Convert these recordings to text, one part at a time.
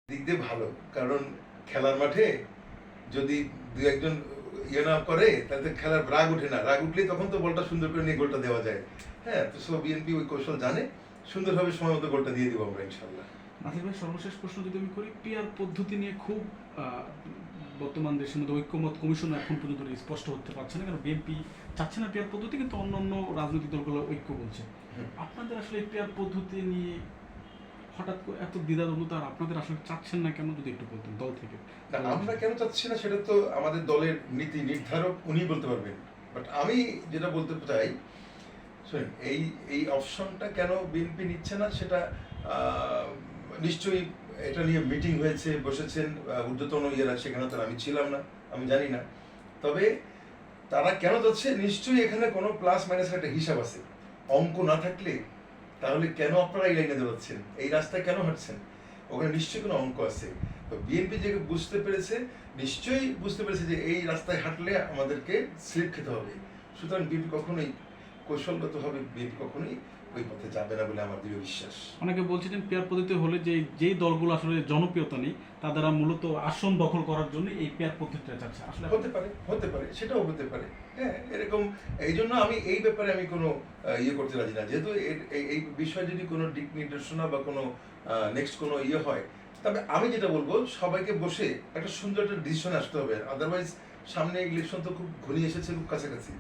দিক দিয়ে ভালো, কারণ খেলার মাঠে যদি দু একজন না করে তাহলে তো খেলার রাগ উঠে না, রাগ উঠলেই তখন তো বলটা সুন্দর করে নিয়ে গোলটা দেওয়া যায়। হ্যাঁ, তো সো বিএনপি ওই কৌশল জানে, সুন্দরভাবে সময় মতো গোলটা দিয়ে দিব আমরা ইনশাল্লাহ। নাসির ভাই, সর্বশেষ প্রশ্ন যদি আমি করি, পিআর পদ্ধতি নিয়ে খুব বর্তমান দেশের মধ্যে ঐক্যমত কমিশন এখন পর্যন্ত স্পষ্ট হতে পারছে না, কারণ বিএনপি চাচ্ছে না পিআর পদ্ধতি, কিন্তু অন্যান্য রাজনৈতিক দলগুলো ঐক্য বলছে। আপনাদের আসলে এই পিআর পদ্ধতি নিয়ে হঠাৎ করে এত দ্বিধাদ্বন্দ্বতা, আর আপনাদের আসলে চাচ্ছেন না কেন, যদি একটু বলতেন দল থেকে। আমরা কেন চাচ্ছি না সেটা তো আমাদের দলের নীতি নির্ধারক উনি বলতে পারবেন। বাট আমি যেটা বলতে চাই, শুনেন, এই এই অপশনটা কেন বিএনপি নিচ্ছে না সেটা নিশ্চয়ই এটা নিয়ে মিটিং হয়েছে, বসেছেন ঊর্ধ্বতন ইয়েরা, সেখানে তো আমি ছিলাম না, আমি জানি না। তবে তারা কেন যাচ্ছে, নিশ্চয়ই এখানে কোনো প্লাস মাইনাসের একটা হিসাব আছে। অঙ্ক না থাকলে তাহলে কেন আপনারা এই লাইনে দৌড়াচ্ছেন, এই রাস্তায় কেন হাঁটছেন? ওখানে নিশ্চয়ই কোনো অঙ্ক আছে। তো বিএনপি যে বুঝতে পেরেছে, নিশ্চয়ই বুঝতে পেরেছে যে এই রাস্তায় হাঁটলে আমাদেরকে স্লিপ খেতে হবে। সুতরাং বিএনপি কখনোই কৌশলগতভাবে বিএনপি কখনোই ওই পথে যাবে না বলে আমার দৃঢ় বিশ্বাস। অনেকে বলছিলেন পেয়ার পদ্ধতি হলে যেই দলগুলো আসলে জনপ্রিয়তা নেই, তারা মূলত আসন দখল করার জন্য এই পেয়ার পদ্ধতিটা চাচ্ছে। আসলে হতে পারে, সেটাও হতে পারে। হ্যাঁ, এরকম। এই জন্য আমি এই ব্যাপারে আমি কোনো ইয়ে করতে রাজি না, যেহেতু এই বিষয়ে যদি কোনো দিক নির্দেশনা বা কোনো নেক্সট কোনো ইয়ে হয়, তবে আমি যেটা বলবো, সবাইকে বসে একটা সুন্দর একটা ডিসিশন আসতে হবে। আদারওয়াইজ সামনে ইলেকশন তো খুব ঘনিয়ে এসেছে, খুব কাছাকাছি।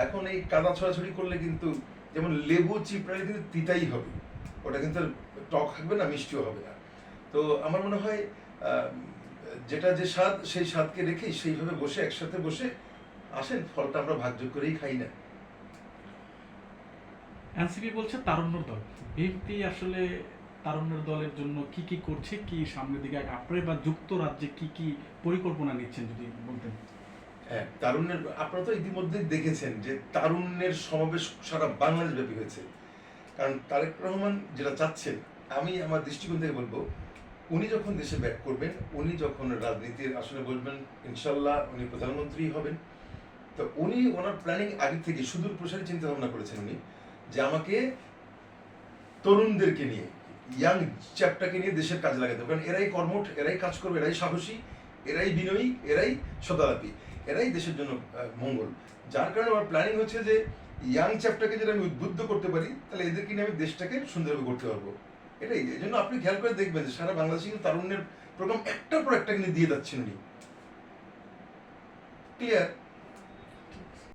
এখন এই কাদা ছড়াছড়ি করলে কিন্তু, যেমন লেবু চিপড়ালে কিন্তু তিতাই হবে, ওটা কিন্তু আর টক থাকবে না, মিষ্টিও হবে না। তো আমার মনে হয় যেটা যে স্বাদ, সেই স্বাদকে রেখে সেইভাবে বসে একসাথে বসে আসেন, ফলটা আমরা ভাগযোগ করেই খাই না। এনসিপি বলছে তারুণ্যর দল, বিএনপি আসলে তারুণ্যের দলের জন্য কি কি করছে, কি সামনের দিকে আপনার বা যুক্তরাজ্যে কি কি পরিকল্পনা নিচ্ছেন, যদি বলতেন। হ্যাঁ, তারুণ্যের, আপনারা তো ইতিমধ্যে দেখেছেন যে তারুণ্যের সমাবেশ সারা বাংলাদেশ ব্যাপী হয়েছে। কারণ তারেক রহমান যেটা চাচ্ছেন, আমি আমার দৃষ্টিকোণ থেকে বলবো, উনি যখন দেশে ব্যাক করবেন, উনি যখন রাজনীতির আসলে বলবেন, ইনশাল্লাহ উনি প্রধানমন্ত্রী হবেন। তো উনি ওনার প্ল্যানিং আগে থেকে সুদূর প্রসারী চিন্তা ভাবনা করেছেন উনি, যে আমাকে তরুণদেরকে নিয়ে, ইয়াং চ্যাপটাকে নিয়ে দেশের কাজে লাগাতে হবে। কারণ এরাই কর্মঠ, এরাই কাজ করবে, এরাই সাহসী, এরাই বিনয়ী, এরাই সদালাপী, এরাই দেশের জন্য মঙ্গল। যার কারণে আমার প্ল্যানিং হচ্ছে যে ইয়াং চ্যাপটাকে যদি আমি উদ্বুদ্ধ করতে পারি, তাহলে এদেরকে নিয়ে আমি দেশটাকে সুন্দরভাবে করতে পারবো। এটাই, এই জন্য আপনি খেয়াল করে দেখবেন যে সারা বাংলাদেশে কিন্তু তারুণ্যের প্রোগ্রাম একটার পর একটা কিন্তু দিয়ে যাচ্ছেন উনি। ক্লিয়ার।